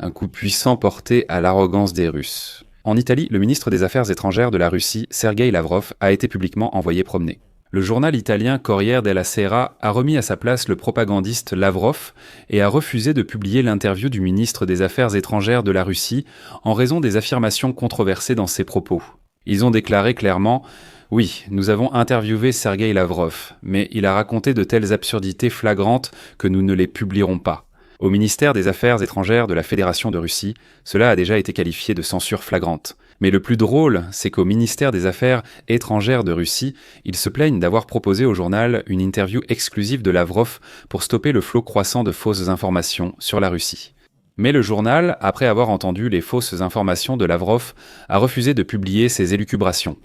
Un coup puissant porté à l'arrogance des Russes. En Italie, le ministre des Affaires étrangères de la Russie, Sergueï Lavrov, a été publiquement envoyé promener. Le journal italien Corriere della Sera a remis à sa place le propagandiste Lavrov et a refusé de publier l'interview du ministre des Affaires étrangères de la Russie en raison des affirmations controversées dans ses propos. Ils ont déclaré clairement « Oui, nous avons interviewé Sergueï Lavrov, mais il a raconté de telles absurdités flagrantes que nous ne les publierons pas. » Au ministère des Affaires étrangères de la Fédération de Russie, cela a déjà été qualifié de censure flagrante. Mais le plus drôle, c'est qu'au ministère des Affaires étrangères de Russie, ils se plaignent d'avoir proposé au journal une interview exclusive de Lavrov pour stopper le flot croissant de fausses informations sur la Russie. Mais le journal, après avoir entendu les fausses informations de Lavrov, a refusé de publier ses élucubrations.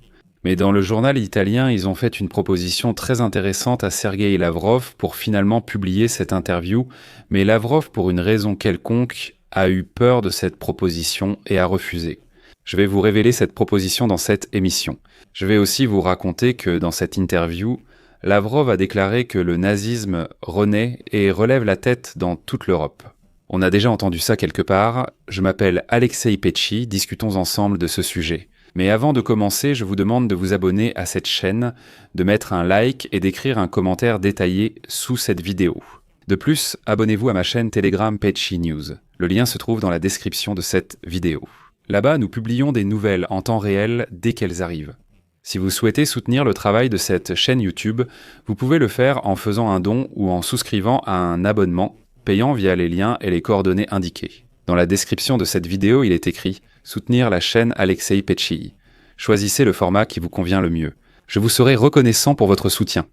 Mais dans le journal italien, ils ont fait une proposition très intéressante à Sergueï Lavrov pour finalement publier cette interview, mais Lavrov, pour une raison quelconque, a eu peur de cette proposition et a refusé. Je vais vous révéler cette proposition dans cette émission. Je vais aussi vous raconter que dans cette interview, Lavrov a déclaré que le nazisme renaît et relève la tête dans toute l'Europe. On a déjà entendu ça quelque part. Je m'appelle Alexei Petchi, discutons ensemble de ce sujet. Mais avant de commencer, je vous demande de vous abonner à cette chaîne, de mettre un like et d'écrire un commentaire détaillé sous cette vidéo. De plus, abonnez-vous à ma chaîne Telegram Petchi News. Le lien se trouve dans la description de cette vidéo. Là-bas, nous publions des nouvelles en temps réel dès qu'elles arrivent. Si vous souhaitez soutenir le travail de cette chaîne YouTube, vous pouvez le faire en faisant un don ou en souscrivant à un abonnement, payant via les liens et les coordonnées indiquées. Dans la description de cette vidéo, il est écrit « Soutenir la chaîne Alexei Petchi ». Choisissez le format qui vous convient le mieux. Je vous serai reconnaissant pour votre soutien.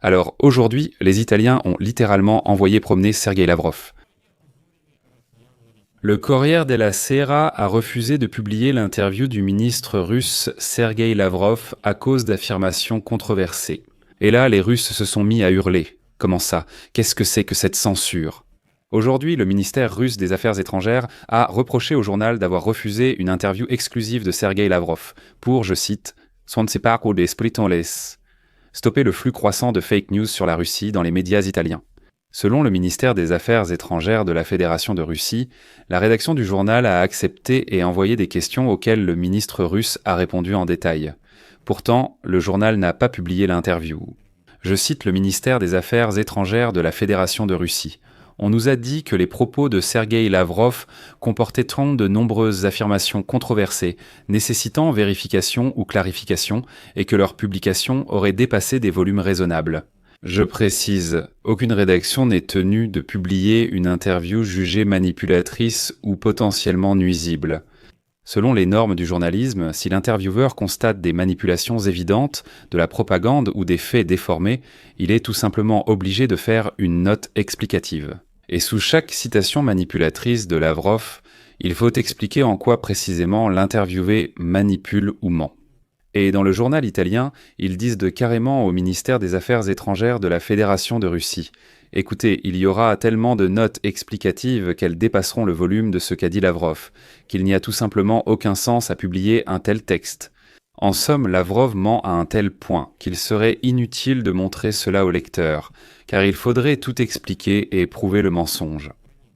Alors aujourd'hui, les Italiens ont littéralement envoyé promener Sergueï Lavrov. Le Corriere della Sera a refusé de publier l'interview du ministre russe Sergueï Lavrov à cause d'affirmations controversées. Et là, les Russes se sont mis à hurler. Comment ça? Qu'est-ce que c'est que cette censure? Aujourd'hui, le ministère russe des Affaires étrangères a reproché au journal d'avoir refusé une interview exclusive de Sergueï Lavrov pour, je cite, « Swansiparo des Spritoles », stopper le flux croissant de fake news sur la Russie dans les médias italiens. Selon le ministère des Affaires étrangères de la Fédération de Russie, la rédaction du journal a accepté et envoyé des questions auxquelles le ministre russe a répondu en détail. Pourtant, le journal n'a pas publié l'interview. Je cite le ministère des Affaires étrangères de la Fédération de Russie. On nous a dit que les propos de Sergueï Lavrov comportaient tant de nombreuses affirmations controversées, nécessitant vérification ou clarification, et que leur publication aurait dépassé des volumes raisonnables. Je précise, aucune rédaction n'est tenue de publier une interview jugée manipulatrice ou potentiellement nuisible. Selon les normes du journalisme, si l'intervieweur constate des manipulations évidentes, de la propagande ou des faits déformés, il est tout simplement obligé de faire une note explicative. Et sous chaque citation manipulatrice de Lavrov, il faut expliquer en quoi précisément l'interviewé manipule ou ment. Et dans le journal italien, ils disent carrément au ministère des Affaires étrangères de la Fédération de Russie « Écoutez, il y aura tellement de notes explicatives qu'elles dépasseront le volume de ce qu'a dit Lavrov, qu'il n'y a tout simplement aucun sens à publier un tel texte. » En somme, Lavrov ment à un tel point qu'il serait inutile de montrer cela au lecteur, car il faudrait tout expliquer et prouver le mensonge.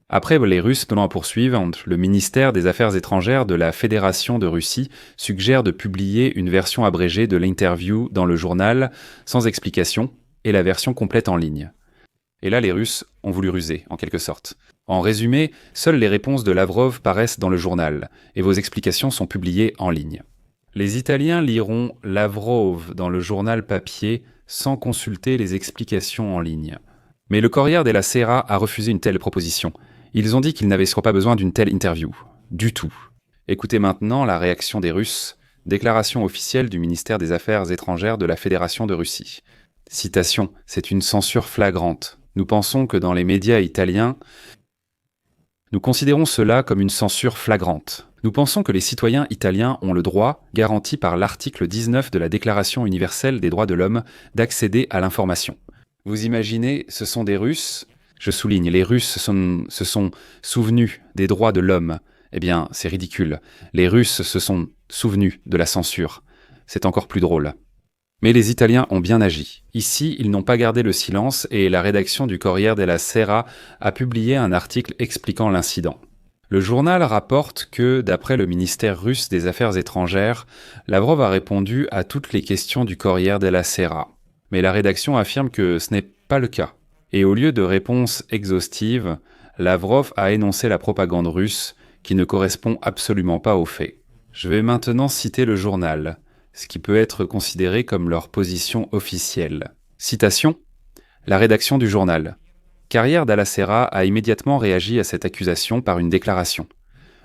Après les Russes donnant à poursuivre, le ministère des Affaires étrangères de la Fédération de Russie suggère de publier une version abrégée de l'interview dans le journal, sans explication, et la version complète en ligne. Et là, les Russes ont voulu ruser, en quelque sorte. En résumé, seules les réponses de Lavrov paraissent dans le journal, et vos explications sont publiées en ligne. Les Italiens liront Lavrov dans le journal papier sans consulter les explications en ligne. Mais le Corriere della Sera a refusé une telle proposition. Ils ont dit qu'ils n'avaient pas besoin d'une telle interview. Du tout. Écoutez maintenant la réaction des Russes. Déclaration officielle du ministère des Affaires étrangères de la Fédération de Russie. Citation, c'est une censure flagrante. Nous pensons que dans les médias italiens, nous considérons cela comme une censure flagrante. Nous pensons que les citoyens italiens ont le droit, garanti par l'article 19 de la Déclaration universelle des droits de l'homme, d'accéder à l'information. Vous imaginez, ce sont des Russes, je souligne, les Russes se sont souvenus des droits de l'homme. Eh bien, c'est ridicule. Les Russes se sont souvenus de la censure. C'est encore plus drôle. Mais les Italiens ont bien agi. Ici, ils n'ont pas gardé le silence et la rédaction du Corriere della Sera a publié un article expliquant l'incident. Le journal rapporte que, d'après le ministère russe des Affaires étrangères, Lavrov a répondu à toutes les questions du Corriere della Sera. Mais la rédaction affirme que ce n'est pas le cas. Et au lieu de réponses exhaustives, Lavrov a énoncé la propagande russe qui ne correspond absolument pas aux faits. Je vais maintenant citer le journal, ce qui peut être considéré comme leur position officielle. Citation : la rédaction du journal. Corriere della Sera a immédiatement réagi à cette accusation par une déclaration.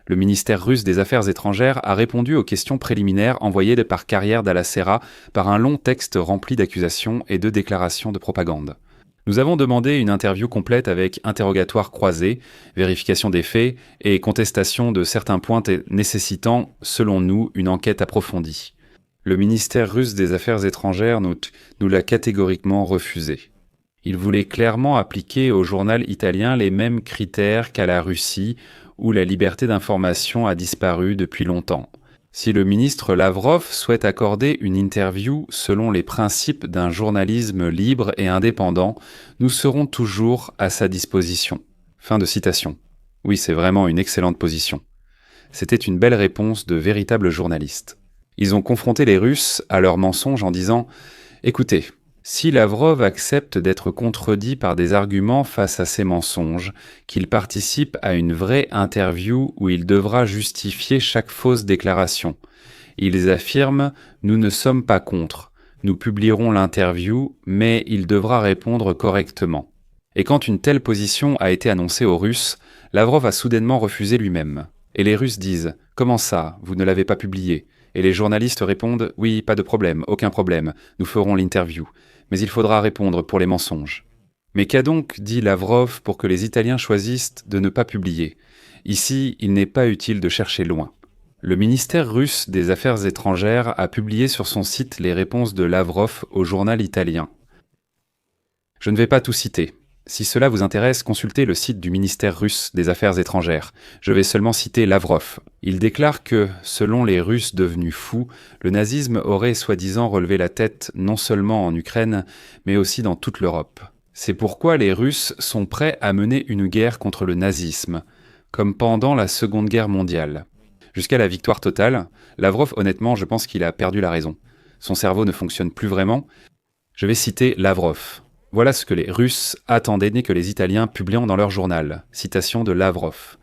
Le ministère russe des Affaires étrangères a répondu aux questions préliminaires envoyées par Corriere della Sera par un long texte rempli d'accusations et de déclarations de propagande. Nous avons demandé une interview complète avec interrogatoire croisé, vérification des faits et contestation de certains points nécessitant, selon nous, une enquête approfondie. Le ministère russe des Affaires étrangères nous l'a catégoriquement refusé. Il voulait clairement appliquer au journal italien les mêmes critères qu'à la Russie, où la liberté d'information a disparu depuis longtemps. Si le ministre Lavrov souhaite accorder une interview selon les principes d'un journalisme libre et indépendant, nous serons toujours à sa disposition. Fin de citation. Oui, c'est vraiment une excellente position. C'était une belle réponse de véritables journalistes. Ils ont confronté les Russes à leurs mensonges en disant « Écoutez, si Lavrov accepte d'être contredit par des arguments face à ces mensonges, qu'il participe à une vraie interview où il devra justifier chaque fausse déclaration. Ils affirment « Nous ne sommes pas contre. Nous publierons l'interview, mais il devra répondre correctement. » Et quand une telle position a été annoncée aux Russes, Lavrov a soudainement refusé lui-même. Et les Russes disent « Comment ça, vous ne l'avez pas publié ?» Et les journalistes répondent « Oui, pas de problème, aucun problème, nous ferons l'interview. » Mais il faudra répondre pour les mensonges. Mais qu'a donc dit Lavrov pour que les Italiens choisissent de ne pas publier ? Ici, il n'est pas utile de chercher loin. Le ministère russe des Affaires étrangères a publié sur son site les réponses de Lavrov au journal italien. Je ne vais pas tout citer. Si cela vous intéresse, consultez le site du ministère russe des Affaires étrangères. Je vais seulement citer Lavrov. Il déclare que, selon les Russes devenus fous, le nazisme aurait soi-disant relevé la tête non seulement en Ukraine, mais aussi dans toute l'Europe. C'est pourquoi les Russes sont prêts à mener une guerre contre le nazisme, comme pendant la Seconde Guerre mondiale. Jusqu'à la victoire totale, Lavrov, honnêtement, je pense qu'il a perdu la raison. Son cerveau ne fonctionne plus vraiment. Je vais citer Lavrov. Voilà ce que les Russes attendaient que les Italiens publient dans leur journal. Citation de Lavrov.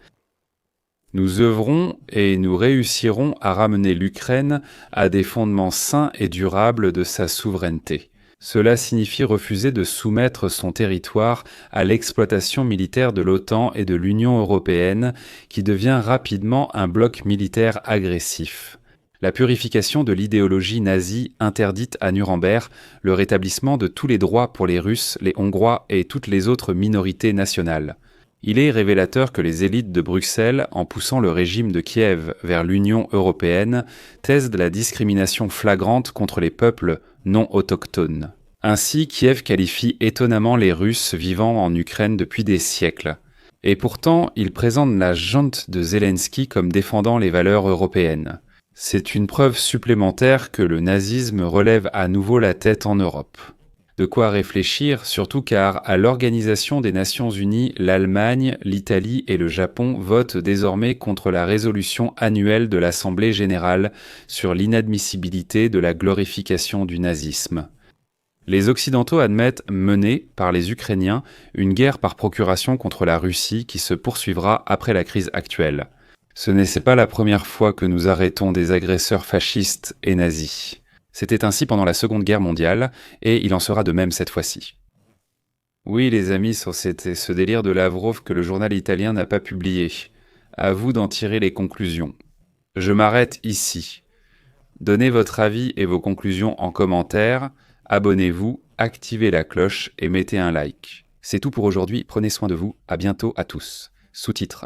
Nous œuvrons et nous réussirons à ramener l'Ukraine à des fondements sains et durables de sa souveraineté. Cela signifie refuser de soumettre son territoire à l'exploitation militaire de l'OTAN et de l'Union européenne, qui devient rapidement un bloc militaire agressif. La purification de l'idéologie nazie interdite à Nuremberg, le rétablissement de tous les droits pour les Russes, les Hongrois et toutes les autres minorités nationales. Il est révélateur que les élites de Bruxelles, en poussant le régime de Kiev vers l'Union européenne, taisent de la discrimination flagrante contre les peuples non autochtones. Ainsi, Kiev qualifie étonnamment les Russes vivant en Ukraine depuis des siècles. Et pourtant, il présente la junte de Zelensky comme défendant les valeurs européennes. C'est une preuve supplémentaire que le nazisme relève à nouveau la tête en Europe. De quoi réfléchir, surtout car à l'Organisation des Nations Unies, l'Allemagne, l'Italie et le Japon votent désormais contre la résolution annuelle de l'Assemblée générale sur l'inadmissibilité de la glorification du nazisme. Les Occidentaux admettent mener, par les Ukrainiens, une guerre par procuration contre la Russie qui se poursuivra après la crise actuelle. Ce n'est pas la première fois que nous arrêtons des agresseurs fascistes et nazis. C'était ainsi pendant la Seconde Guerre mondiale, et il en sera de même cette fois-ci. Oui, les amis, sur ce délire de Lavrov que le journal italien n'a pas publié. À vous d'en tirer les conclusions. Je m'arrête ici. Donnez votre avis et vos conclusions en commentaire, abonnez-vous, activez la cloche et mettez un like. C'est tout pour aujourd'hui, prenez soin de vous, à bientôt à tous. Sous-titres.